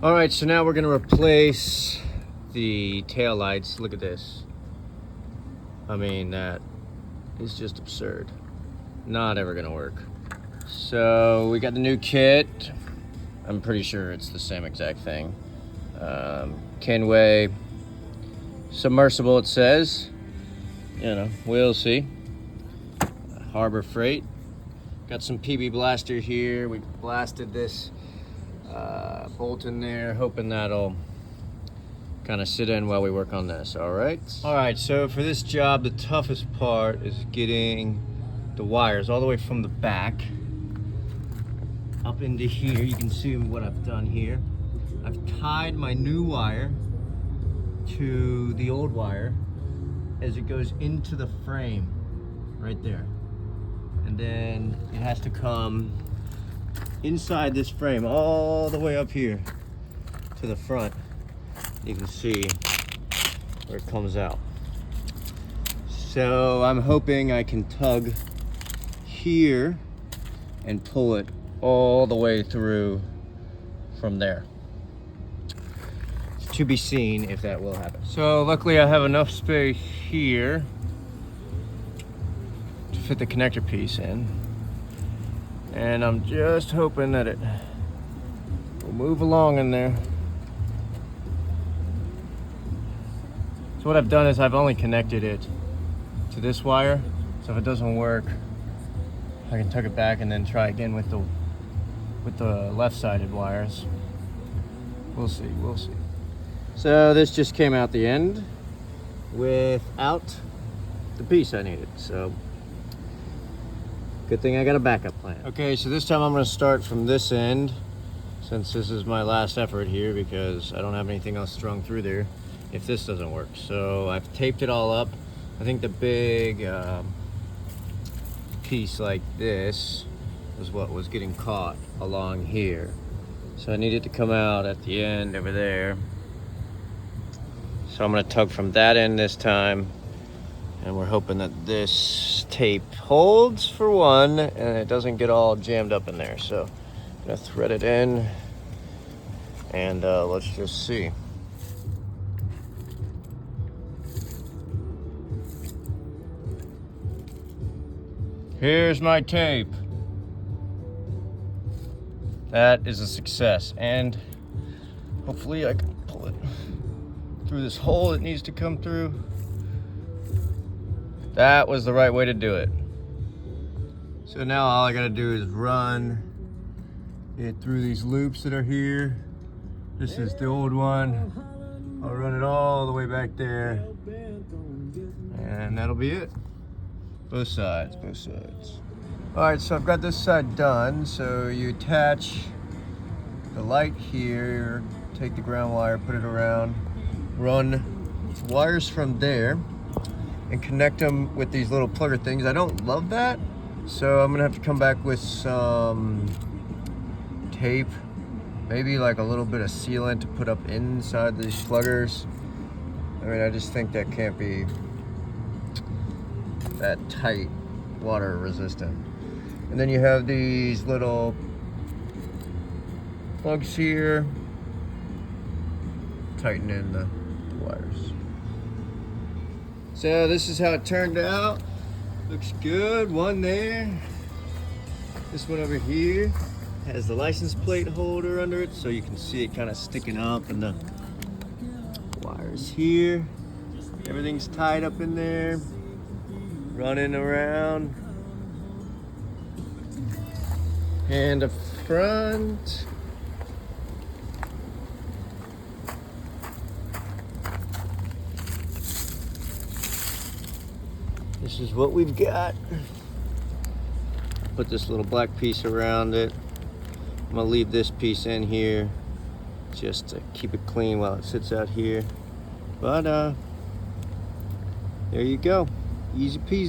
All right, so now we're gonna replace the tail lights. Look at this. I mean, that is just absurd. Not ever gonna work. So we got the new kit. I'm pretty sure it's the same exact thing. Kenway submersible, it says. You know, we'll see. Harbor Freight. Got some PB Blaster here. We blasted this bolt in there, hoping that'll kind of sit in while we work on this. All right, so for this job, the toughest part is getting the wires all the way from the back up into here. You can see what I've done here. I've tied my new wire to the old wire as it goes into the frame right there, and then it has to come inside this frame all the way up here to the front. You can see where it comes out. So I'm hoping I can tug here and pull it all the way through from there. It's to be seen if that will happen. So luckily I have enough space here to fit the connector piece in. And I'm just hoping that it will move along in there. So what I've done is I've only connected it to this wire. So if it doesn't work, I can tuck it back and then try again with the left-sided wires. We'll see, we'll see. So this just came out the end without the piece I needed. So good thing I got a backup plan. Okay, so this time I'm gonna start from this end, since this is my last effort here, because I don't have anything else strung through there if this doesn't work. So I've taped it all up. I think the big piece like this was what was getting caught along here. So I needed to come out at the end over there. So I'm gonna tug from that end this time. And we're hoping that this tape holds for one and it doesn't get all jammed up in there. So I'm gonna thread it in and let's just see. Here's my tape. That is a success, and hopefully I can pull it through this hole it needs to come through. That was the right way to do it. So now all I gotta do is run it through these loops that are here. This is the old one. I'll run it all the way back there, and that'll be it. Both sides, both sides. All right, so I've got this side done. So you attach the light here, take the ground wire, put it around, run wires from there, and connect them with these little plugger things. I don't love that, so I'm gonna have to come back with some tape, maybe like a little bit of sealant to put up inside these pluggers. I mean, I just think that can't be that tight, water resistant. And then you have these little plugs here, tighten in the wires. So this is how it turned out. Looks good, one there. This one over here has the license plate holder under it, so you can see it kind of sticking up, and the wires here. Everything's tied up in there, running around. And up front, this is what we've got. Put this little black piece around it. I'm gonna leave this piece in here just to keep it clean while it sits out here. But there you go, easy peasy.